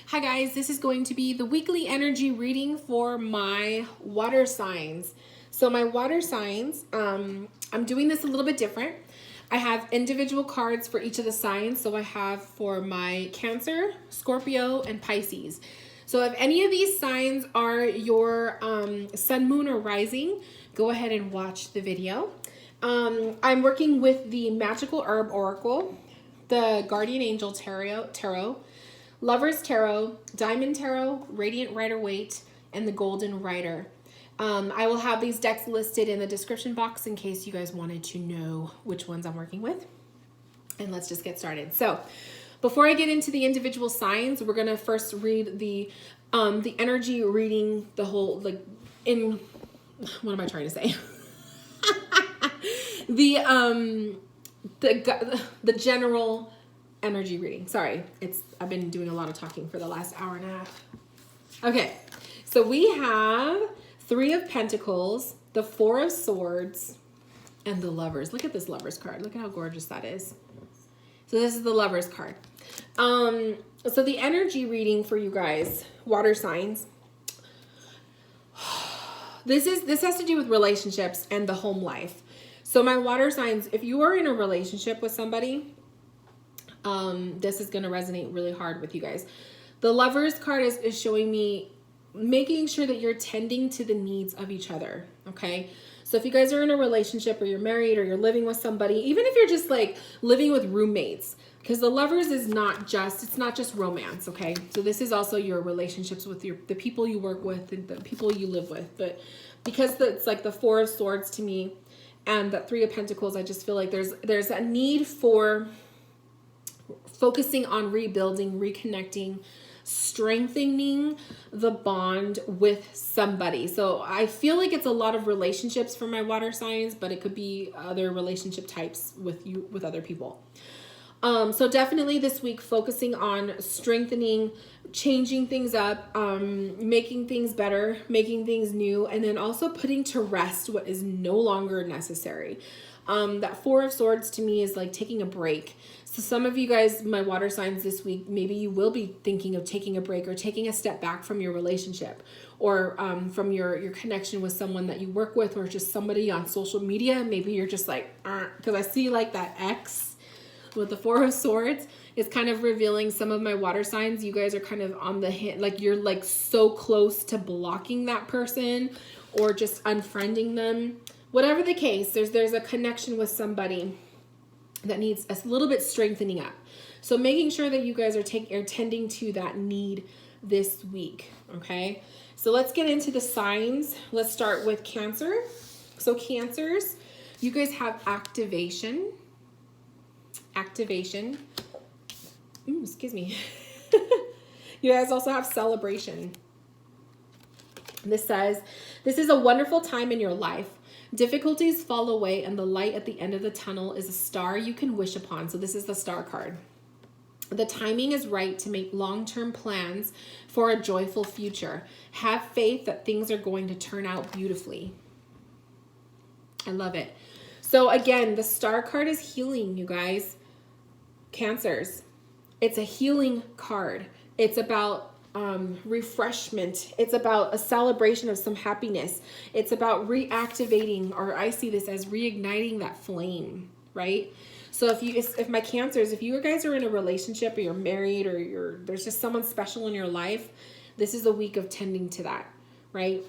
Hi guys, this is going to be the weekly energy reading for my water signs. So my water signs, I'm doing this a little bit different. I have individual cards for each of the signs. So I have for my Cancer, Scorpio, and Pisces. So if any of these signs are your sun, moon, or rising, go ahead and watch the video. I'm working with the Magical Herb Oracle, the Guardian Angel Tarot, Lover's Tarot, Diamond Tarot, Radiant Rider Waite, and the Golden Rider. I will have these decks listed in the description box in case you guys wanted to know which ones I'm working with. And let's just get started. So before I get into the individual signs, we're going to first read the energy reading, the whole, like, in, what am I trying to say? the general energy reading. Sorry, I've been doing a lot of talking for the last hour and a half. Okay, so we have 3 of Pentacles, the 4 of Swords, and the Lovers. Look at this Lovers card. Look at how gorgeous that is. So this is the Lovers card. So the energy reading for you guys, water signs. This has to do with relationships and the home life. So my water signs, if you are in a relationship with somebody, this is going to resonate really hard with you guys. The Lovers card is showing me making sure that you're tending to the needs of each other. Okay. So if you guys are in a relationship or you're married or you're living with somebody, even if you're just like living with roommates, because the Lovers is it's not just romance. Okay. So this is also your relationships with the people you work with and the people you live with. But because it's like the 4 of Swords to me and the 3 of Pentacles, I just feel like there's a need for focusing on rebuilding, reconnecting, strengthening the bond with somebody. So I feel like it's a lot of relationships for my water signs, but it could be other relationship types with other people. So definitely this week focusing on strengthening, changing things up, making things better, making things new, and then also putting to rest what is no longer necessary. That 4 of Swords to me is like taking a break. So some of you guys, my water signs this week, maybe you will be thinking of taking a break or taking a step back from your relationship or from your connection with someone that you work with or just somebody on social media. Maybe you're just like, because I see like that X with the 4 of Swords is kind of revealing some of my water signs. You guys are kind of on the hint, like you're like so close to blocking that person or just unfriending them. Whatever the case, there's a connection with somebody that needs a little bit strengthening up. So making sure that you guys are tending to that need this week, okay? So let's get into the signs. Let's start with Cancer. So Cancers, you guys have activation. Excuse me. You guys also have celebration. This says, this is a wonderful time in your life. Difficulties fall away and the light at the end of the tunnel is a star you can wish upon. So this is the Star card. The timing is right to make long-term plans for a joyful future. Have faith that things are going to turn out beautifully. I love it. So again, the Star card is healing, you guys. Cancers. It's a healing card. It's about refreshment. It's about a celebration of some happiness. It's about reactivating, or I see this as reigniting that flame, right? So if my Cancers, if you guys are in a relationship or you're married or there's just someone special in your life, this is a week of tending to that, right?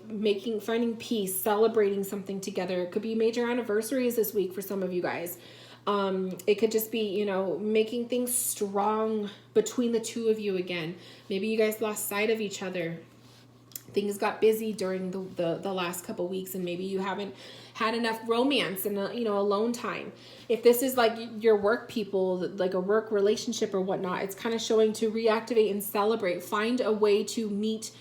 Finding peace, celebrating something together. It could be major anniversaries this week for some of you guys. It could just be, making things strong between the two of you again. Maybe you guys lost sight of each other. Things got busy during the last couple weeks and maybe you haven't had enough romance and, alone time. If this is like your work people, like a work relationship or whatnot, it's kind of showing to reactivate and celebrate. Find a way to meet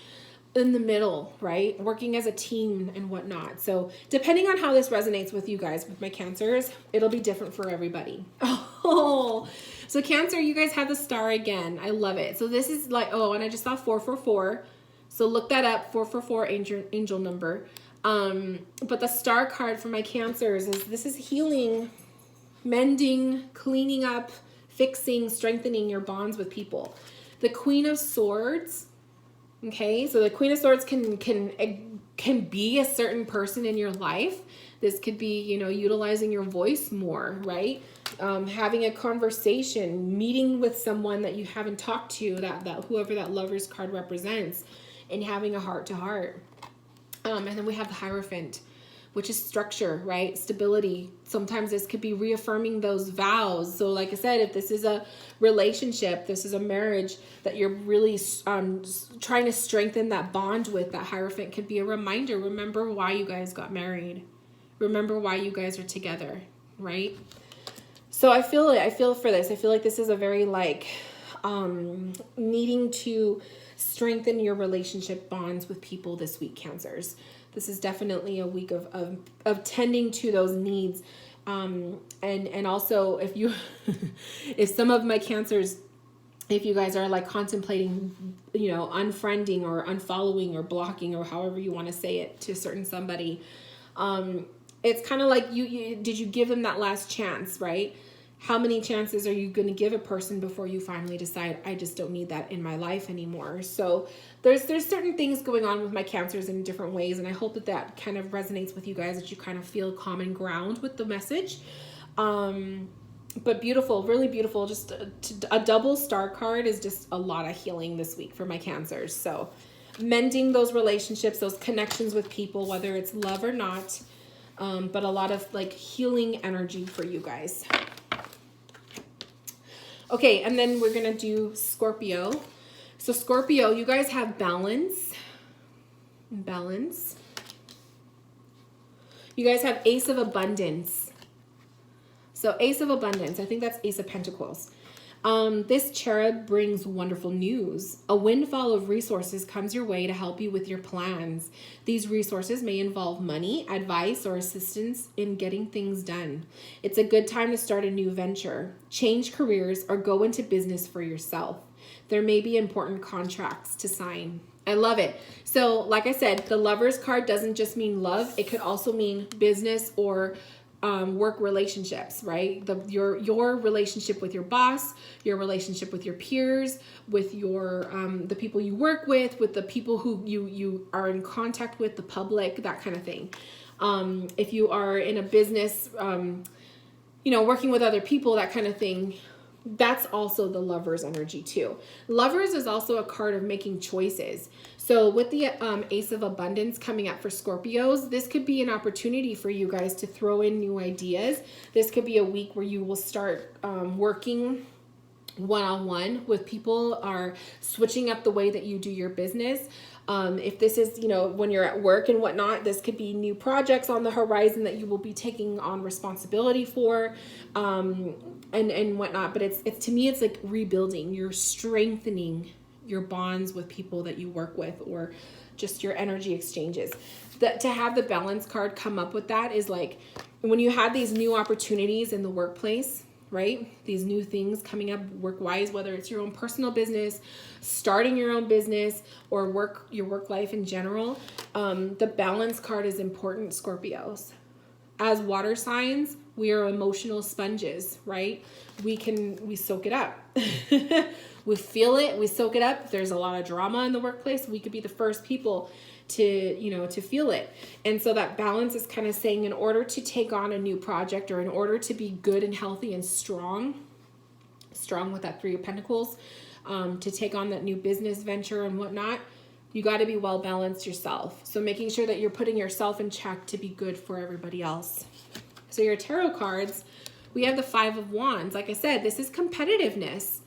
in the middle, right? Working as a team and whatnot. So depending on how this resonates with you guys, with my Cancers, it'll be different for everybody. Oh, so Cancer, you guys have the Star again. I love it. So this is like, and I just saw 444. So look that up, 444 angel number. But the Star card for my Cancers this is healing, mending, cleaning up, fixing, strengthening your bonds with people. The Queen of Swords. Okay, so the Queen of Swords can be a certain person in your life. This could be, you know, utilizing your voice more, right? Having a conversation, meeting with someone that you haven't talked to, that whoever that Lover's card represents, and having a heart-to-heart. And then we have the Hierophant, which is structure, right? Stability. Sometimes this could be reaffirming those vows. So like I said, if this is a relationship, this is a marriage that you're really trying to strengthen that bond with, that Hierophant could be a reminder. Remember why you guys got married. Remember why you guys are together, right? So I feel for this. I feel like this is a very like needing to strengthen your relationship bonds with people this week, Cancers. This is definitely a week of tending to those needs. And also if you, if some of my Cancers, if you guys are like contemplating, you know, unfriending or unfollowing or blocking or however you want to say it to a certain somebody, it's kind of like did you give them that last chance, right? How many chances are you going to give a person before you finally decide, I just don't need that in my life anymore? So there's certain things going on with my Cancers in different ways, and I hope that kind of resonates with you guys, that you kind of feel common ground with the message. But beautiful, really beautiful. Just a double star card is just a lot of healing this week for my Cancers. So mending those relationships, those connections with people, whether it's love or not, but a lot of like healing energy for you guys. Okay, and then we're going to do Scorpio. So Scorpio, you guys have balance. Balance. You guys have Ace of Abundance. So Ace of Abundance, I think that's Ace of Pentacles. This cherub brings wonderful news. A windfall of resources comes your way to help you with your plans. These resources may involve money, advice, or assistance in getting things done. It's a good time to start a new venture, change careers, or go into business for yourself. There may be important contracts to sign. I love it. So like I said, the Lover's card doesn't just mean love. It could also mean business or work relationships, right? Your relationship with your boss, your relationship with your peers, with your the people you work with the people who you are in contact with, the public, that kind of thing. If you are in a business, you know, working with other people, that kind of thing. That's also the Lover's energy too. Lovers is also a card of making choices. So with the Ace of Abundance coming up for Scorpios, this could be an opportunity for you guys to throw in new ideas. This could be a week where you will start working one-on-one with people, or switching up the way that you do your business. If this is, you know, when you're at work and whatnot, this could be new projects on the horizon that you will be taking on responsibility for, and whatnot. But it's to me, it's like rebuilding. You're strengthening your bonds with people that you work with, or just your energy exchanges. To have the balance card come up with that is like when you have these new opportunities in the workplace, right? These new things coming up work-wise, whether it's your own personal business, starting your own business, or your work life in general. The balance card is important, Scorpios. As water signs, we are emotional sponges, right? We soak it up. We feel it, we soak it up. If there's a lot of drama in the workplace, we could be the first people to feel it. And so that balance is kind of saying, in order to take on a new project, or in order to be good and healthy and strong with that Three of Pentacles, to take on that new business venture and whatnot, you got to be well balanced yourself. So making sure that you're putting yourself in check to be good for everybody else. So your tarot cards, we have the Five of Wands. Like I said, this is competitiveness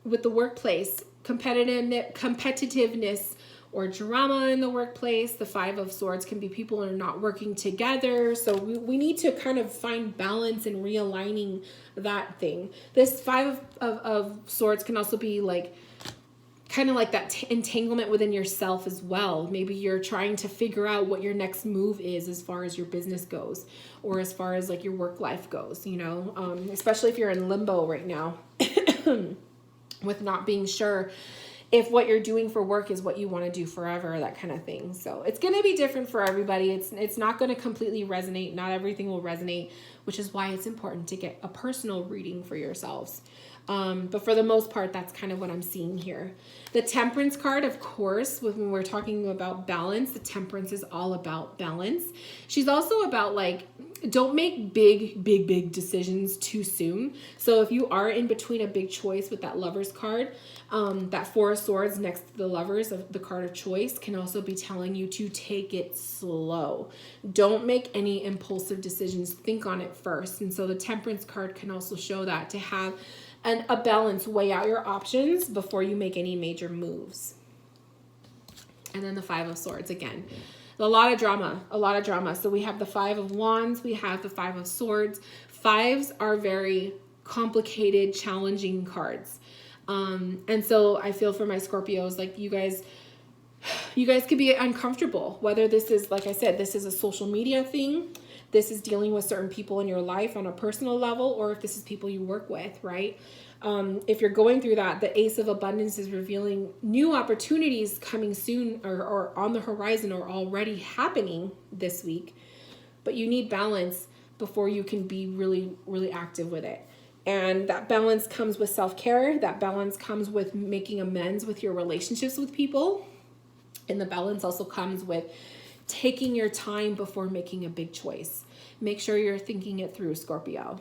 with the workplace, competitiveness or drama in the workplace. The Five of Swords can be people who are not working together. So we need to kind of find balance in realigning that thing. This Five of Swords can also be like kind of like that entanglement within yourself as well. Maybe you're trying to figure out what your next move is as far as your business goes, or as far as like your work life goes, you know, especially if you're in limbo right now with not being sure if what you're doing for work is what you want to do forever, that kind of thing. So it's going to be different for everybody. It's not going to completely resonate. Not everything will resonate, which is why it's important to get a personal reading for yourselves. But for the most part, that's kind of what I'm seeing here. The Temperance card, of course, when we're talking about balance, the Temperance is all about balance. She's also about like, don't make big decisions too soon. So if you are in between a big choice with that Lovers card, that Four of Swords next to the Lovers, of the card of choice, can also be telling you to take it slow. Don't make any impulsive decisions. Think on it first. And so the Temperance card can also show that, to have a balance, weigh out your options before you make any major moves. And then the Five of Swords again. A lot of drama. So we have the Five of Wands, we have the Five of Swords. Fives are very complicated, challenging cards. And so I feel for my Scorpios, like you guys could be uncomfortable, whether this is, like I said, this is a social media thing, this is dealing with certain people in your life on a personal level, or if this is people you work with, right? If you're going through that, the Ace of Abundance is revealing new opportunities coming soon, or on the horizon, or already happening this week. But you need balance before you can be really active with it. And that balance comes with self-care. That balance comes with making amends with your relationships with people. And the balance also comes with taking your time before making a big choice. Make sure you're thinking it through, Scorpio.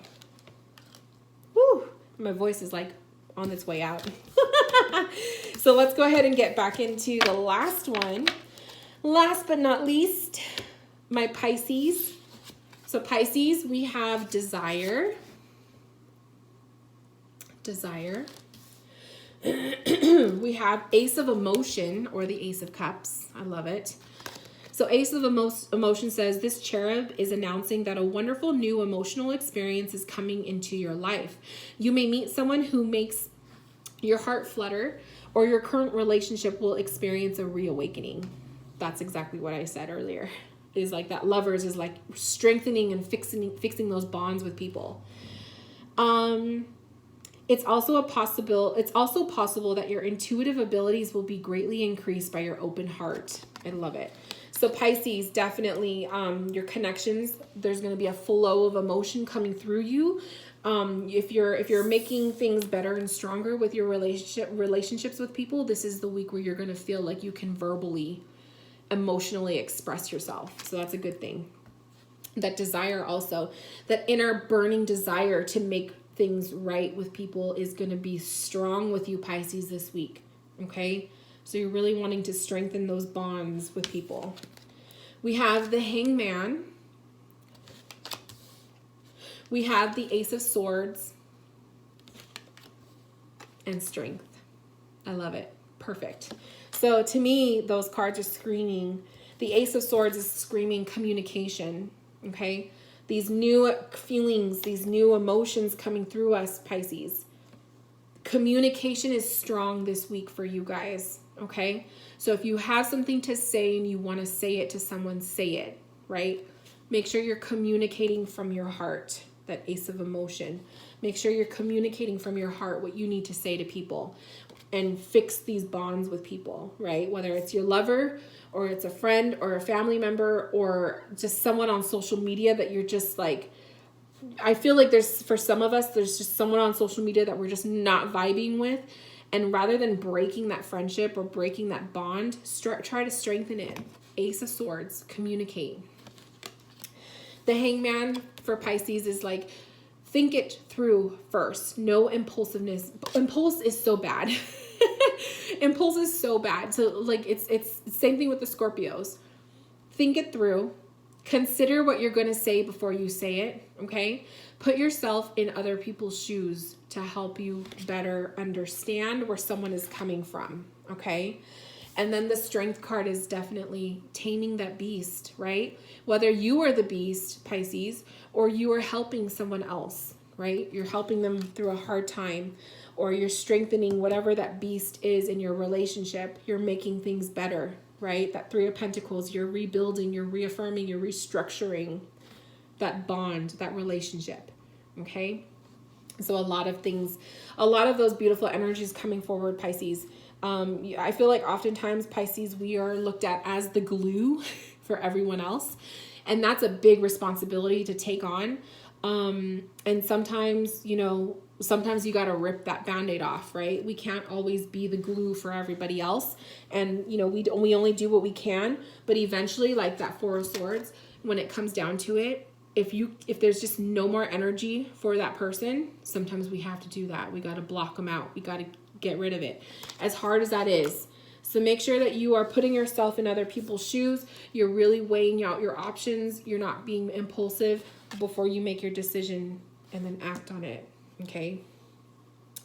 Woo! My voice is like on its way out. So let's go ahead and get back into the last one. Last but not least, my Pisces. So Pisces, we have desire. We have Ace of Emotion, or the Ace of Cups. I love it. So Ace of Emotion says, this cherub is announcing that a wonderful new emotional experience is coming into your life. You may meet someone who makes your heart flutter, or your current relationship will experience a reawakening. That's exactly what I said earlier. Is like that Lovers is like strengthening and fixing those bonds with people. It's also possible that your intuitive abilities will be greatly increased by your open heart. I love it. So Pisces, definitely your connections, there's going to be a flow of emotion coming through you. If you're making things better and stronger with your relationships with people, this is the week where you're going to feel like you can verbally, emotionally express yourself. So that's a good thing. That desire also, that inner burning desire to make things right with people is going to be strong with you, Pisces, this week. Okay? So you're really wanting to strengthen those bonds with people. We have the Hangman. We have the Ace of Swords. And Strength. I love it. Perfect. So to me, those cards are screaming. The Ace of Swords is screaming communication. Okay? These new feelings, these new emotions coming through us, Pisces. Communication is strong this week for you guys, okay? So if you have something to say and you want to say it to someone, say it, right? Make sure you're communicating from your heart, that Ace of Emotion. Make sure you're communicating from your heart what you need to say to people and fix these bonds with people, right? Whether it's your lover or it's a friend or a family member or just someone on social media that you're just like, I feel like for some of us, there's just someone on social media that we're just not vibing with. And rather than breaking that friendship or breaking that bond, try to strengthen it. Ace of Swords, communicate. The Hangman for Pisces is like, think it through first. No impulsiveness. Impulse is so bad. Impulse is so bad. So like it's the same thing with the Scorpios. Think it through. Consider what you're going to say before you say it, okay? Put yourself in other people's shoes to help you better understand where someone is coming from, okay? And then the Strength card is definitely taming that beast, right? Whether you are the beast, Pisces, or you are helping someone else, right? You're helping them through a hard time, or you're strengthening whatever that beast is in your relationship. You're making things better, right? That Three of Pentacles, you're rebuilding, you're reaffirming, you're restructuring that bond, that relationship, okay? So a lot of those beautiful energies coming forward, Pisces. I feel like oftentimes, Pisces, we are looked at as the glue for everyone else. And that's a big responsibility to take on. And sometimes, sometimes you got to rip that Band-Aid off, right? We can't always be the glue for everybody else. And, you know, we only do what we can, but eventually, like that Four of Swords, when it comes down to it, if there's just no more energy for that person, sometimes we have to do that. We got to block them out. We got to get rid of it, as hard as that is. So make sure that you are putting yourself in other people's shoes. You're really weighing out your options. You're not being impulsive before you make your decision and then act on it. Okay.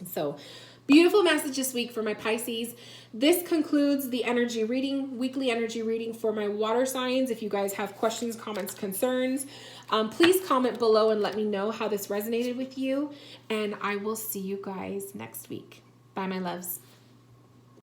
So beautiful message this week for my Pisces. This concludes the energy reading, weekly energy reading for my water signs. If you guys have questions, comments, concerns, please comment below and let me know how this resonated with you. And I will see you guys next week. Bye, my loves.